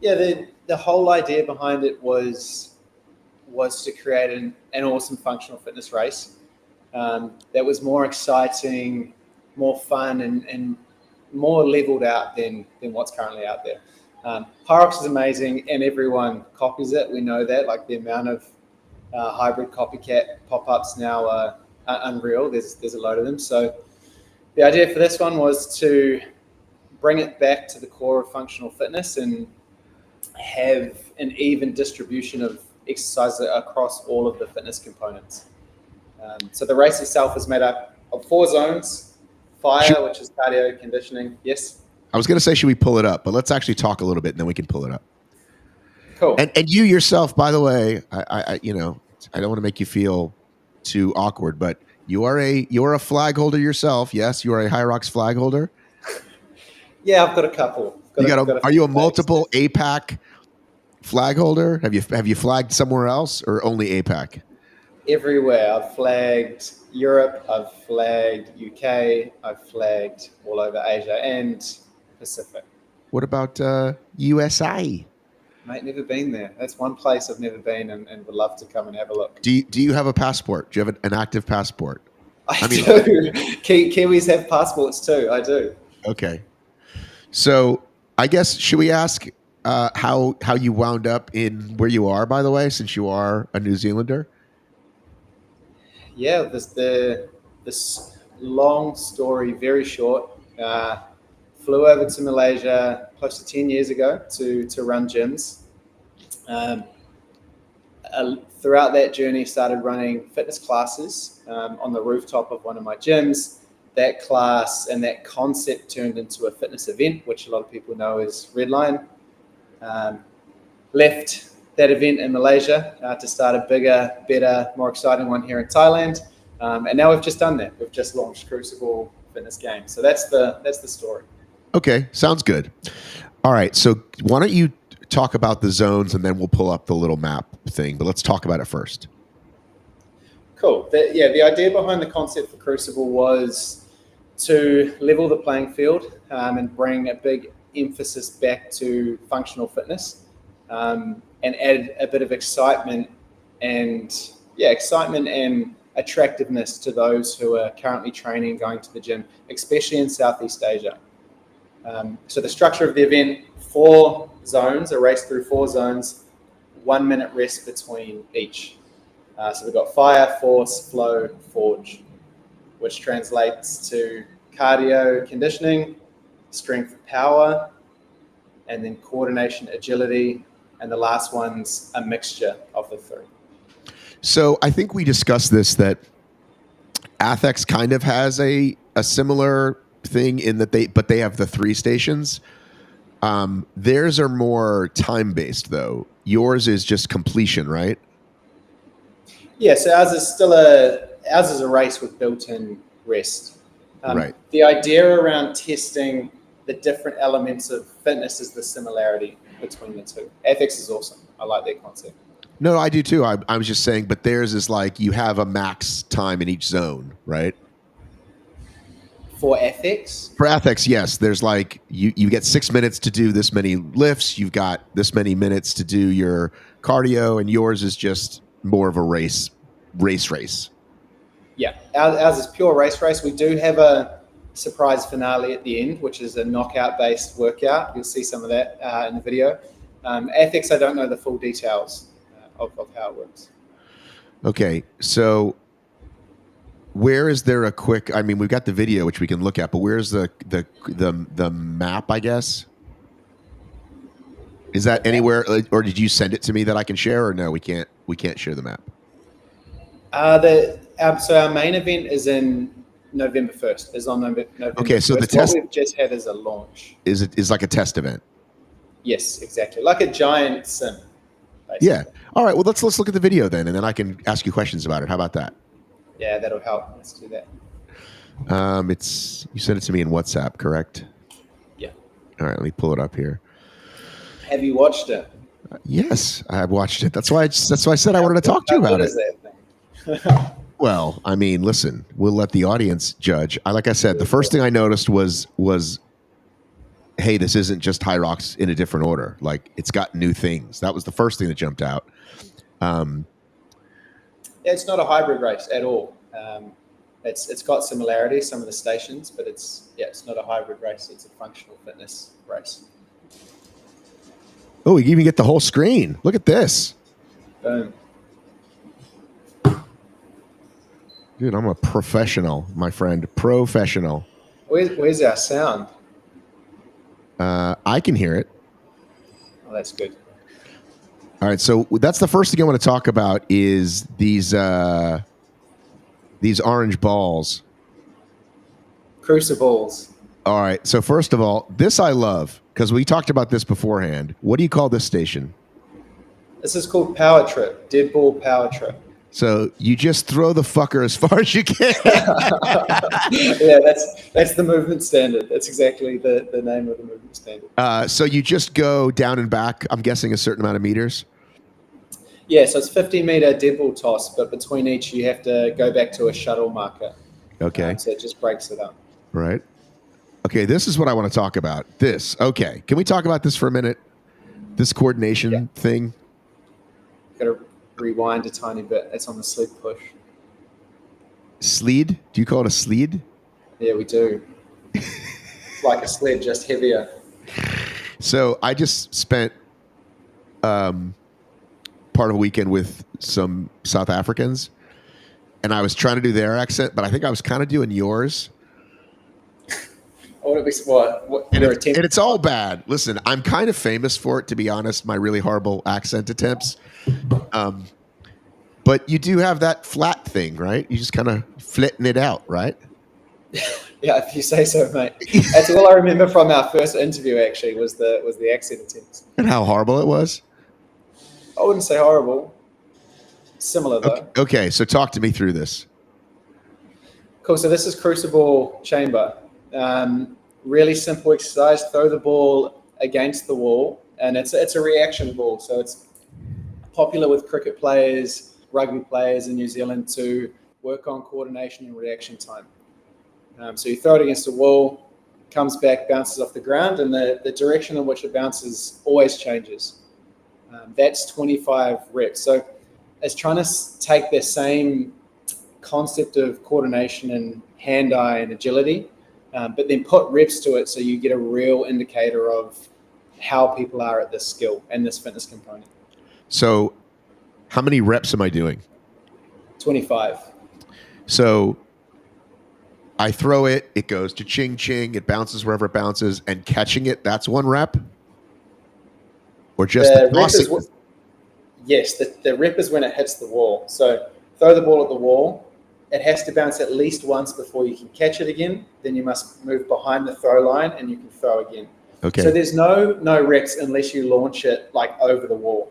Yeah, the whole idea behind it was to create an awesome functional fitness race that was more exciting, more fun, and more leveled out than what's currently out there. HYROX is amazing, and everyone copies it. We know that. Like the amount of hybrid copycat pop-ups now are unreal. There's a load of them. So the idea for this one was to bring it back to the core of functional fitness and have an even distribution of exercise across all of the fitness components. So the race itself is made up of 4 zones: fire, which is cardio conditioning. Yes. I was going to say, should we pull it up? But let's actually talk a little bit, and then we can pull it up. Cool. And you yourself, by the way, I don't want to make you feel too awkward, but you're a flag holder yourself. Yes, you are a HYROX flag holder. Yeah, I've got a couple. Are you a multiple APAC flag holder? Have you flagged somewhere else or only APAC? Everywhere. I've flagged Europe, I've flagged UK, I've flagged all over Asia and Pacific. What about USA? Mate, never been there. That's one place I've never been and would love to come and have a look. Do you have a passport? Do you have an active passport? I do. Kiwis have passports too. I do. Okay. So I guess, should we ask how you wound up in where you are, by the way, since you are a New Zealander? Yeah, this long story, very short. Flew over to Malaysia close to 10 years ago to run gyms. Throughout that journey, started running fitness classes on the rooftop of one of my gyms. That class and that concept turned into a fitness event, which a lot of people know as Red Lion. Left that event in Malaysia to start a bigger, better, more exciting one here in Thailand. And now we've just done that. We've just launched Crucible Fitness Games. So that's the story. Okay, sounds good. All right, so why don't you talk about the zones and then we'll pull up the little map thing, but let's talk about it first. Cool. The idea behind the concept for Crucible was to level the playing field and bring a big emphasis back to functional fitness and add a bit of excitement and attractiveness to those who are currently training, going to the gym, especially in Southeast Asia. So the structure of the event, 4 zones, a race through 4 zones, 1 minute rest between each. So we've got fire, force, flow, forge, which translates to cardio conditioning, strength, power, and then coordination, agility, and the last one's a mixture of the 3. So I think we discussed this, that Athex kind of has a similar thing in that they have the 3 stations. Theirs are more time-based, though. Yours is just completion, right? Yeah, so ours is a race with built-in rest. Right. The idea around testing the different elements of fitness is the similarity between the 2. Athex is awesome. I like their concept. No, I do too. I was just saying, but theirs is like you have a max time in each zone, right? For Athex? For Athex, yes. There's like you get 6 minutes to do this many lifts. You've got this many minutes to do your cardio, and yours is just more of a race. Yeah, ours is pure race. We do have a surprise finale at the end, which is a knockout-based workout. You'll see some of that in the video. Athex, I don't know the full details of how it works. Okay, so where is there a quick? I mean, we've got the video which we can look at, but where's the map? I guess is that anywhere, or did you send it to me that I can share, or no? We can't share the map. So our main event is in November 1st. Is on November. Okay, so 1st. the test what we've just had is a launch. Is like a test event. Yes, exactly, like a giant sim. Basically. Yeah. All right. Well, let's look at the video then, and then I can ask you questions about it. How about that? Yeah, that'll help. Let's do that. You sent it to me in WhatsApp, correct? Yeah. All right. Let me pull it up here. Have you watched it? Yes, I have watched it. That's why I said I wanted to talk to you about it. What is that thing? Well, I mean, listen, we'll let the audience judge. Like I said, the first thing I noticed was hey, this isn't just HYROX in a different order. Like it's got new things. That was the first thing that jumped out. Yeah, it's not a hybrid race at all. It's got similarities, some of the stations, but it's not a hybrid race. It's a functional fitness race. Oh, you even get the whole screen. Look at this. Boom. Dude, I'm a professional, my friend. Professional. Where's our sound? I can hear it. Oh, that's good. All right, so that's the first thing I want to talk about is these orange balls. Crucibles. All right, so first of all, this I love because we talked about this beforehand. What do you call this station? This is called Power Trip, Dead Ball Power Trip. So you just throw the fucker as far as you can. Yeah, that's the movement standard. That's exactly the name of the movement standard. So you just go down and back, I'm guessing a certain amount of meters? Yeah, so it's 50-meter dead ball toss, but between each you have to go back to a shuttle marker. Okay. So it just breaks it up. Right. Okay, this is what I want to talk about. This. Okay. Can we talk about this for a minute? This coordination thing? Got to rewind a tiny bit. It's on the sled push. Sled? Do you call it a sled? Yeah, we do. It's like a sled, just heavier. So I just spent part of a weekend with some South Africans, and I was trying to do their accent, but I think I was kind of doing yours. What would it be? What and it's all bad. Listen, I'm kind of famous for it, to be honest, my really horrible accent attempts. But you do have that flat thing, right? You just kind of flatten it out, right? Yeah, if you say so, mate. That's all I remember from our first interview. Actually, was the accent attempts. And how horrible it was. I wouldn't say horrible. Similar though. Okay, so talk to me through this. Cool. So this is Crucible chamber. Really simple exercise. Throw the ball against the wall, and it's a reaction ball. So it's popular with cricket players, rugby players in New Zealand to work on coordination and reaction time. So you throw it against the wall, comes back, bounces off the ground, and the direction in which it bounces always changes. That's 25 reps. So it's trying to take the same concept of coordination and hand-eye and agility, but then put reps to it so you get a real indicator of how people are at this skill and this fitness component. So how many reps am I doing? 25. So I throw it, it goes to ching ching, it bounces wherever it bounces, and catching it, that's 1 rep? Or just the tossing? Yes, the rep is when it hits the wall. So throw the ball at the wall. It has to bounce at least once before you can catch it again. Then you must move behind the throw line and you can throw again. Okay. So there's no reps unless you launch it like over the wall,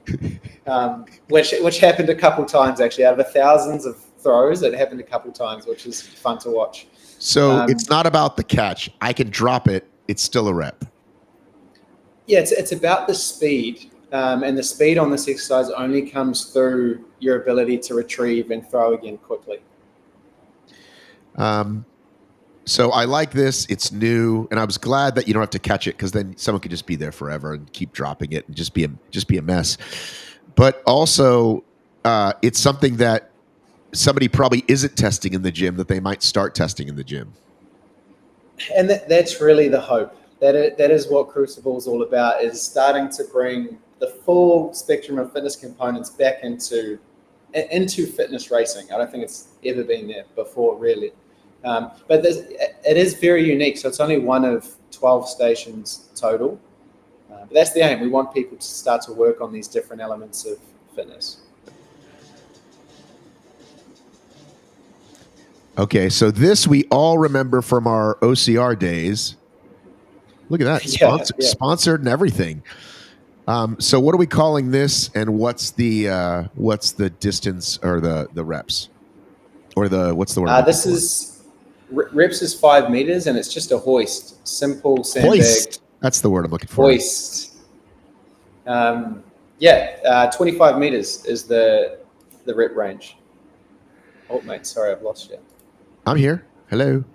which happened a couple times actually. Out of thousands of throws, it happened a couple times, which is fun to watch. So it's not about the catch. I can drop it. It's still a rep. Yeah, it's about the speed. And the speed on this exercise only comes through your ability to retrieve and throw again quickly. So I like this. It's new, and I was glad that you don't have to catch it because then someone could just be there forever and keep dropping it and just be a mess. But also, it's something that somebody probably isn't testing in the gym that they might start testing in the gym. And that's really the hope. That is what Crucible is all about, is starting to bring the full spectrum of fitness components back into fitness racing. I don't think it's ever been there before, really. But it is very unique. So it's only one of 12 stations total. But that's the aim. We want people to start to work on these different elements of fitness. Okay, so this we all remember from our OCR days. Look at that, sponsored and everything. So what are we calling this, and what's the distance or the reps, or what's the word? This is reps is 5 meters, and it's just a hoist, simple sandbag. Hoist. That's the word I'm looking for. Hoist. 25 meters is the rep range. Oh mate, sorry, I've lost you. I'm here. Hello.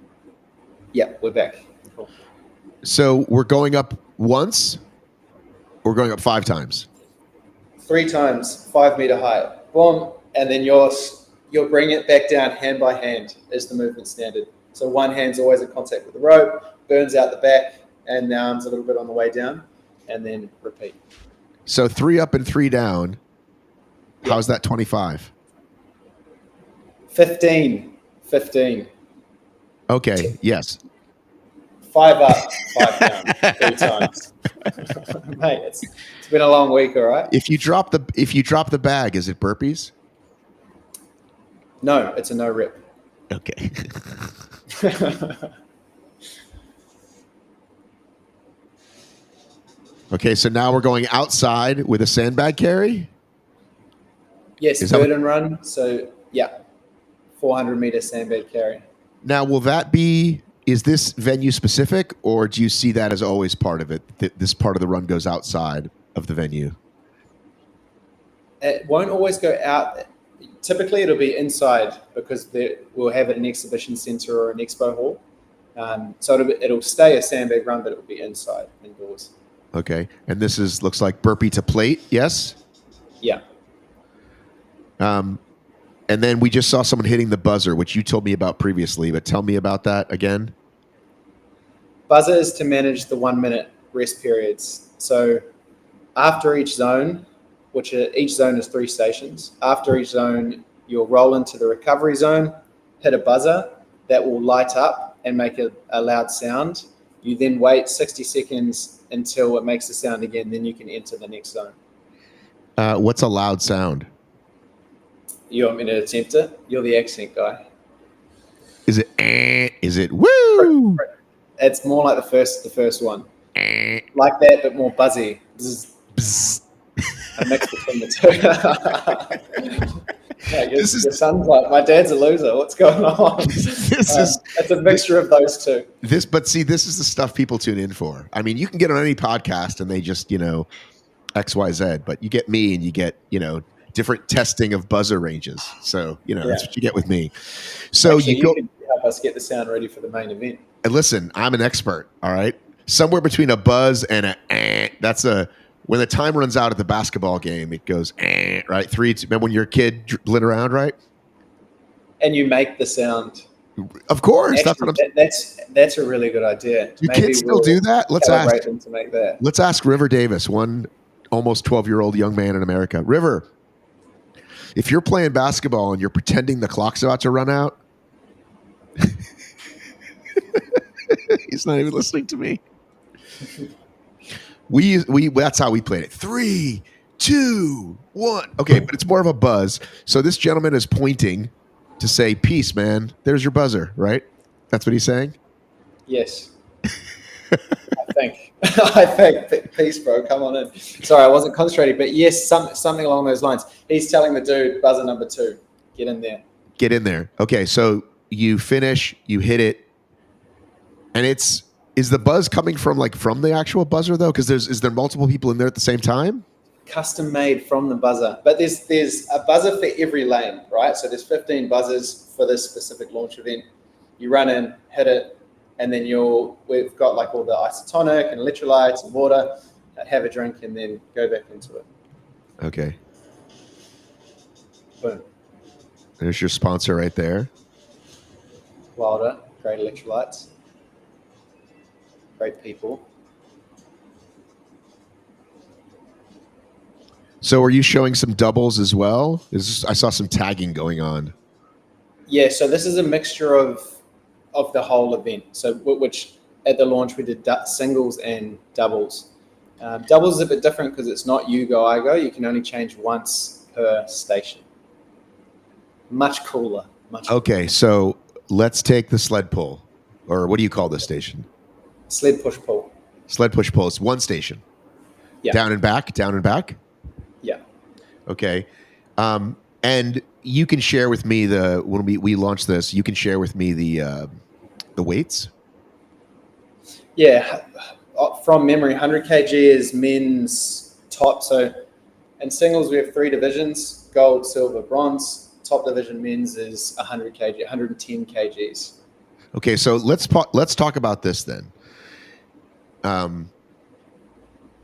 Yeah, we're back. Cool. So we're going up once. We're going up 5 times. 3 times, 5 meter height. Boom, and then you'll bring it back down hand by hand is the movement standard. So one hand's always in contact with the rope, burns out the back, and the arms a little bit on the way down, and then repeat. So 3 up and 3 down. Yep. How's that 25? 15. Okay, yes. 5 up, 5 down, 3 times. Mate, it's been a long week, all right? If you drop the bag, is it burpees? No, it's a no rep. Okay. Okay, so now we're going outside with a sandbag carry? Yes, bird and run. So, yeah, 400-meter sandbag carry. Now, is this venue specific, or do you see that as always part of it? This part of the run goes outside of the venue? It won't always go out. Typically, it'll be inside because we'll have an exhibition center or an expo hall. So it'll stay a sandbag run, but it will be inside, indoors. Okay, and this looks like burpee to plate, yes? Yeah. And then we just saw someone hitting the buzzer, which you told me about previously, but tell me about that again. Buzzer is to manage the 1-minute rest periods. So after each zone, each zone is 3 stations. After each zone, you'll roll into the recovery zone, hit a buzzer that will light up and make a loud sound. You then wait 60 seconds until it makes the sound again. Then you can enter the next zone. What's a loud sound? You want me to attempt it? You're the accent guy. Is it? Is it? Woo! It's more like the first one, like that, but more buzzy. Bzz. A mix between the two. Your son's like, my dad's a loser. What's going on? It's a mixture of those two. This is the stuff people tune in for. I mean, you can get on any podcast and they just, X, Y, Z, but you get me and you get, different testing of buzzer ranges. So, that's what you get with me. So actually, you can help us get the sound ready for the main event. And listen, I'm an expert. All right. Somewhere between a buzz and when the time runs out at the basketball game, it goes, right? 3, 2. Remember when you're a kid dribbling around, right? And you make the sound. Of course. Actually, that's a really good idea. Do kids still do that? Let's ask them to make that. Let's ask River Davis, one almost 12-year-old young man in America. River, if you're playing basketball and you're pretending the clock's about to run out, he's not even listening to me. That's how we played it. 3, 2, 1. Okay, but it's more of a buzz. So this gentleman is pointing to say, "Peace, man. There's your buzzer," right? That's what he's saying? Yes. I think. Peace, bro. Come on in. Sorry, I wasn't concentrating, but yes, something along those lines. He's telling the dude, buzzer number 2, get in there. Get in there. Okay, so you finish, you hit it, and is the buzz coming from the actual buzzer though? Because is there multiple people in there at the same time? Custom made from the buzzer, but there's a buzzer for every lane, right? So there's 15 buzzers for this specific launch event. You run in, hit it, and then we've got all the isotonic and electrolytes and water. Have a drink and then go back into it. Okay. Boom. There's your sponsor right there. Wilder, great electrolytes. Great people. So are you showing some doubles as well? I saw some tagging going on. Yeah, so this is a mixture of the whole event. So which at the launch we did singles and doubles. Doubles is a bit different because it's not you go, I go. You can only change once per station. Much cooler. Okay, so let's take the sled pull. Or what do you call this station? Sled push pull. Sled push pull. It's one station. Yeah. Down and back. Yeah. Okay. And you can share with me when we launch this, you can share with me the weights. Yeah. From memory, 100 kg is men's top. So in singles, we have 3 divisions: gold, silver, bronze. Top division men's is 100 kg, 110 kgs. Okay, so let's talk about this then.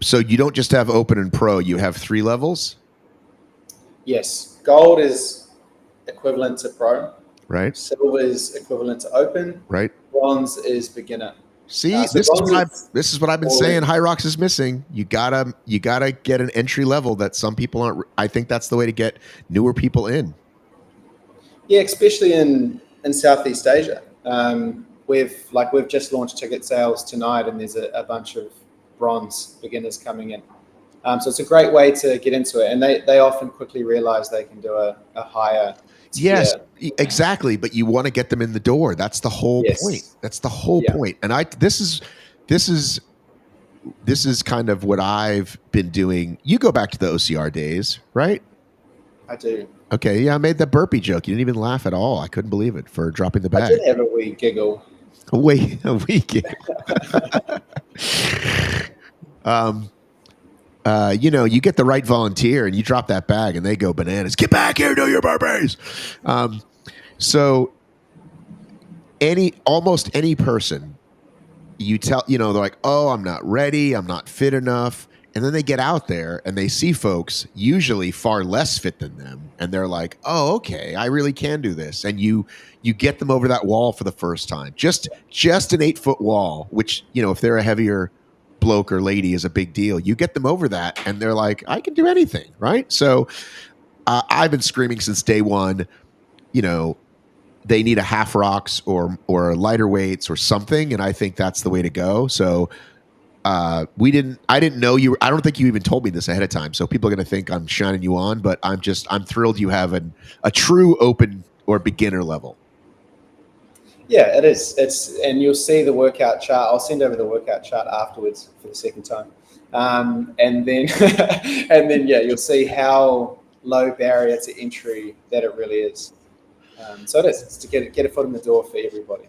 So you don't just have open and pro, you have 3 levels, Yes, gold is equivalent to pro. right? Silver is equivalent to open. Right. Bronze is beginner. See, So bronze is this is what I've been all saying in. HYROX is missing. You gotta get an entry level that some people aren't. I think that's the way to get newer people in. Yeah, especially in Southeast Asia. We've just launched ticket sales tonight, and there's a bunch of bronze beginners coming in. So it's a great way to get into it, and they often quickly realize they can do a higher Yes, tier. exactly. But you want to get them in the door. That's the whole point. Yes. That's the whole Yeah, point. And this is this is kind of what I've been doing. You go back to the OCR days, right? I do. Okay, yeah, I made the burpee joke. You didn't even laugh at all. I couldn't believe it for dropping the I bag. did have a wee giggle. A week. um, you get the right volunteer and you drop that bag and they go bananas. Get back here, do your burpees. So almost any person you tell, they're like, oh, I'm not ready, I'm not fit enough. And then they get out there and they see folks usually far less fit than them. And they're like, oh, okay, I really can do this. And you get them over that wall for the first time. Just an 8-foot wall, which, if they're a heavier bloke or lady is a big deal. You get them over that and they're like, I can do anything. Right. So I've been screaming since day one, they need a HYROX or lighter weights or something. And I think that's the way to go. So I didn't know you. I don't think you even told me this ahead of time. So people are going to think I'm shining you on, but I'm thrilled you have a true open or beginner level. Yeah, it is. And you'll see the workout chart. I'll send over the workout chart afterwards for the second time, and then yeah, you'll see how low barrier to entry that it really is. So it is. It's to get a foot in the door for everybody.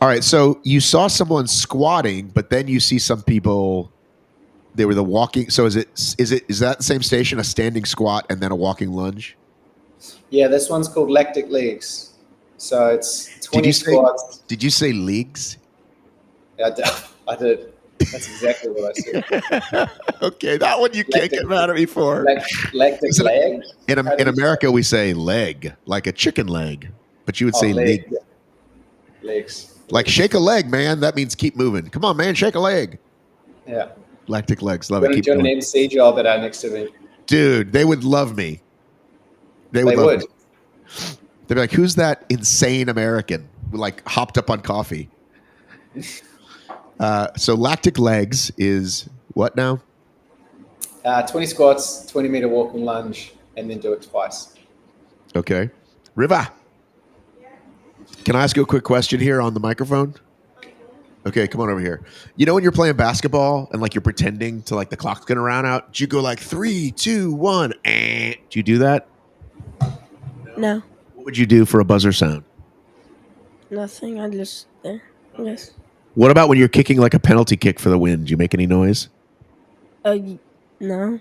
All right. So you saw someone squatting, but then you see some people. They were the walking. So is that the same station? A standing squat and then a walking lunge. Yeah, this one's called lactic legs. So it's 20 squats. Did you say leagues? I did. That's exactly what I said. Okay, that one you can't get mad at me for. Lactic leg. In America, we say leg, like a chicken leg, but you would say leg. Yeah. Legs. Like shake a leg, man. That means keep moving. Come on, man, shake a leg. Yeah. Lactic legs. Love it. Keep doing an MC job at our next event. Dude, they would love me. They would love me. They'd be like, who's that insane American who like hopped up on coffee? So lactic legs is what now? 20 squats, 20-meter walking lunge, and then do it twice. Okay. Riva, can I ask you a quick question here on the microphone? Okay, come on over here. You know when you're playing basketball and like you're pretending to like the clock's gonna run out, do you go like 3, 2, 1? Do you do that? No. What would you do for a buzzer sound? Nothing. I just there. Yes. What about when you're kicking like a penalty kick for the win? Do you make any noise? No.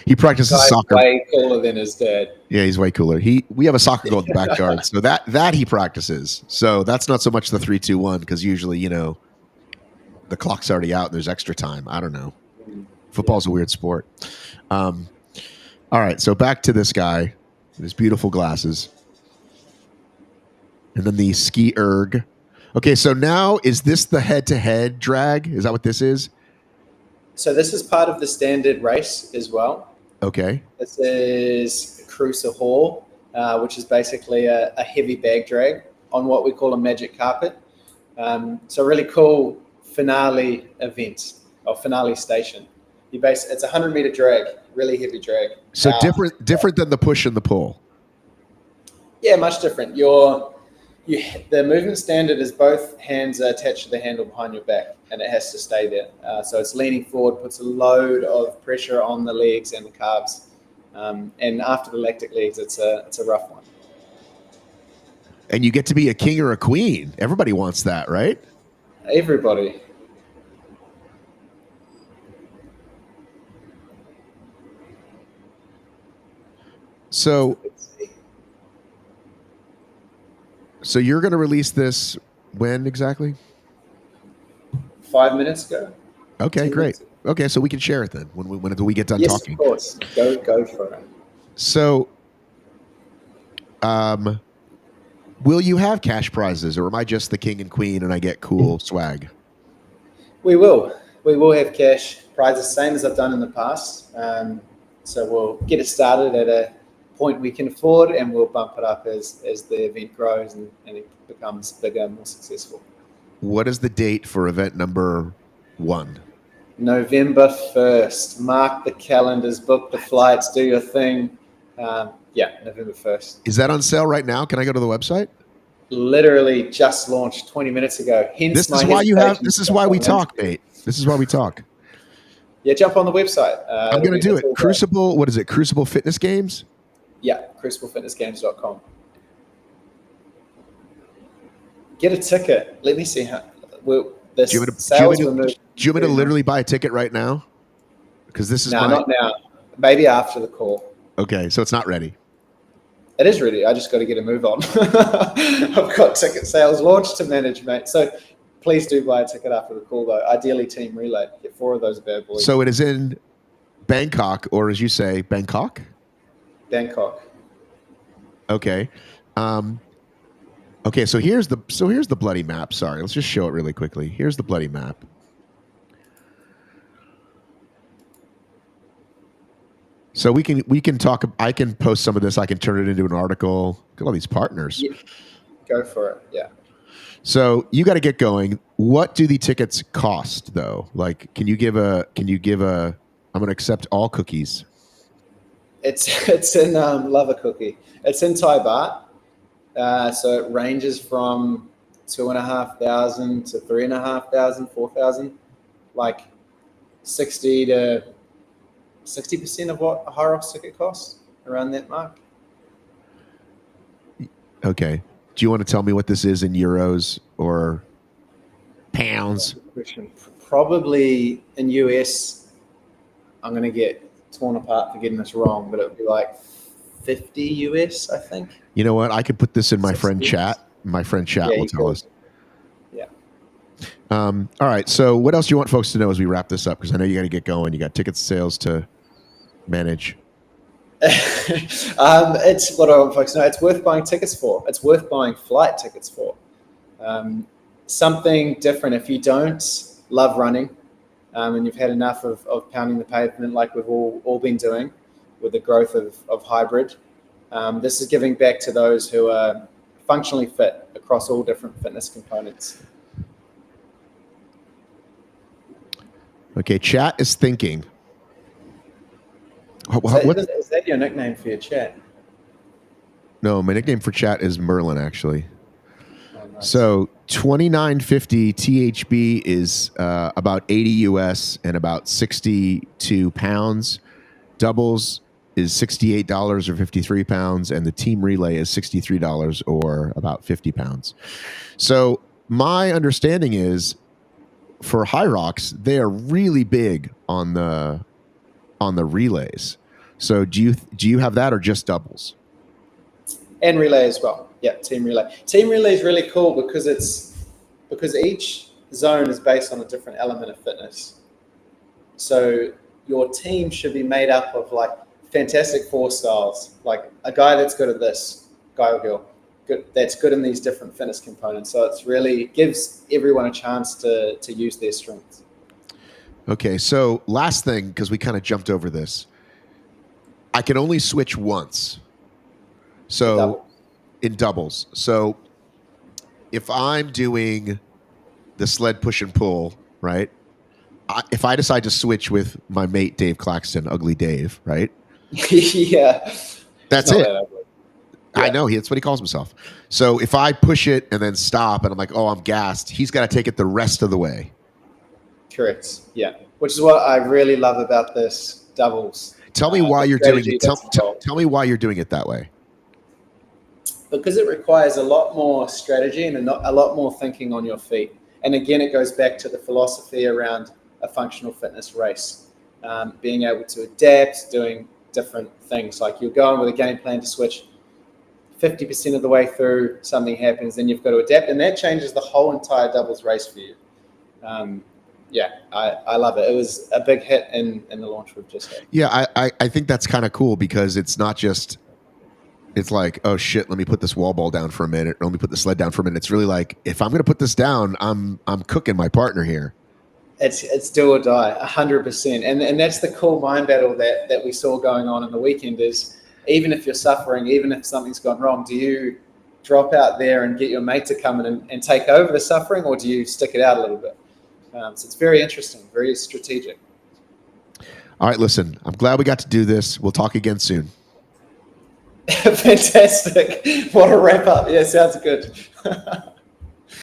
He practices soccer. Way cooler than his dad. Yeah, he's way cooler. We have a soccer goal in the backyard, so that he practices. So that's not so much the 3, 2, 1 because usually the clock's already out and there's extra time. I don't know. Football's a weird sport. All right, so back to this guy with his beautiful glasses, and then the ski erg. Okay, so now is this the head-to-head drag? Is that what this is? So this is part of the standard race as well. Okay. This is Crucible, which is basically a heavy bag drag on what we call a magic carpet. So a really cool finale event or finale station. It's a 100-meter drag, really heavy drag. So different than the push and the pull. Yeah, much different. The movement standard is both hands are attached to the handle behind your back, and it has to stay there. So it's leaning forward, puts a load of pressure on the legs and the calves. And after the lactic legs, it's a rough one. And you get to be a king or a queen. Everybody wants that, right? Everybody. So you're going to release this When exactly? 5 minutes ago. Okay, 10 great. minutes ago. Okay, so we can share it then when we get done Yes, talking. of course. Go for it. So, will you have cash prizes, or am I just the king and queen and I get cool swag? We will. We will have cash prizes, same as I've done in the past. So we'll get it started at a point we can afford, and we'll bump it up as the event grows and it becomes bigger and more successful. What is the date for event number 1? November 1st. Mark the calendars, book the flights, do your thing. November 1st. Is that on sale right now? Can I go to the website? Literally just launched 20 minutes ago. Hence This my is why you have. hesitation This to is jump why we on an talk, interview. mate. This is why we talk. Yeah, jump on the website. I'm going to do it's it. all great. Crucible. What is it? Crucible Fitness Games. Yeah, cruciblefitnessgames.com. Get a ticket. Let me see how. Well, this Do you want sales me were to, moved. do you want me to literally buy a ticket right now? Because this is No, my. not now. Maybe after the call. Okay, so it's not ready. It is ready. I just got to get a move on. I've got ticket sales launch to manage, mate. So please do buy a ticket after the call, though. Ideally, team relay. Get 4 of those bad boys. So it is in Bangkok, or as you say, Bangkok. Bangkok. Okay. Okay. So here's the bloody map. Sorry, let's just show it really quickly. Here's the bloody map. So we can talk. I can post some of this. I can turn it into an article. Look at all these partners. Yeah, go for it. Yeah. So you got to get going. What do the tickets cost, though? Like, can you give a? I'm going to accept all cookies. It's in Lava Cookie. It's in Thai baht. So it ranges from 2,500 to 3,500, 4,000, like 60% of what a HYROX ticket costs, around that mark. Okay. Do you want to tell me what this is in euros or pounds? Probably in US, I'm going to get torn apart for getting this wrong, but it would be like 50 US, I think. You know what? I could put this in my friend 60. chat. My friend chat Yeah, will you tell could. us. Yeah. All right. So what else do you want folks to know as we wrap this up? Because I know you got to get going. You got ticket sales to manage. It's what I want folks to know. It's worth buying tickets for. It's worth buying flight tickets for. Something different. If you don't love running and you've had enough of pounding the pavement like we've all been doing with the growth of hybrid, this is giving back to those who are functionally fit across all different fitness components. Okay. Chat is thinking. Is that your nickname for your chat? No, my nickname for chat is Merlin, actually. Oh, nice. So 29.50 THB is about 80 US and about 62 pounds. Doubles is $68 or 53 pounds, and the team relay is $63 or about 50 pounds. So my understanding is for HYROX, they are really big on the relays. So do you have that or just doubles? And relay as well. Yeah, team relay. Team relay is really cool because each zone is based on a different element of fitness. So your team should be made up of like fantastic 4 styles, like a guy that's good at this, guy or girl, that's good in these different fitness components. So it's really gives everyone a chance to use their strengths. Okay, so last thing, because we kind of jumped over this, I can only switch once. So in doubles. So if I'm doing the sled push and pull, right? If I decide to switch with my mate Dave Claxton, Ugly Dave, right? Yeah, That's it. that ugly. I Yeah. know that's what he calls himself. So if I push it and then stop and I'm like, oh, I'm gassed, he's got to take it the rest of the way. Correct. Yeah, which is what I really love about this doubles. Tell me why you're doing it. That's involved. Tell me why you're doing it that way. Because it requires a lot more strategy and a lot more thinking on your feet. And again, it goes back to the philosophy around a functional fitness race, being able to adapt, doing different things. Like you're going with a game plan to switch 50% of the way through, something happens, then you've got to adapt, and that changes the whole entire doubles race for you. I love it. It was a big hit in the launch we've just had. Yeah, I think that's kind of cool because it's not just, it's like, oh shit, let me put this wall ball down for a minute, or let me put the sled down for a minute. It's really like, if I'm going to put this down, I'm cooking my partner here. It's do or die, 100%. And that's the cool mind battle that we saw going on in the weekend is, even if you're suffering, even if something's gone wrong, do you drop out there and get your mate to come in and take over the suffering, or do you stick it out a little bit? So it's very interesting, very strategic. All right, listen, I'm glad we got to do this. We'll talk again soon. Fantastic. What a wrap up. Yeah, sounds good.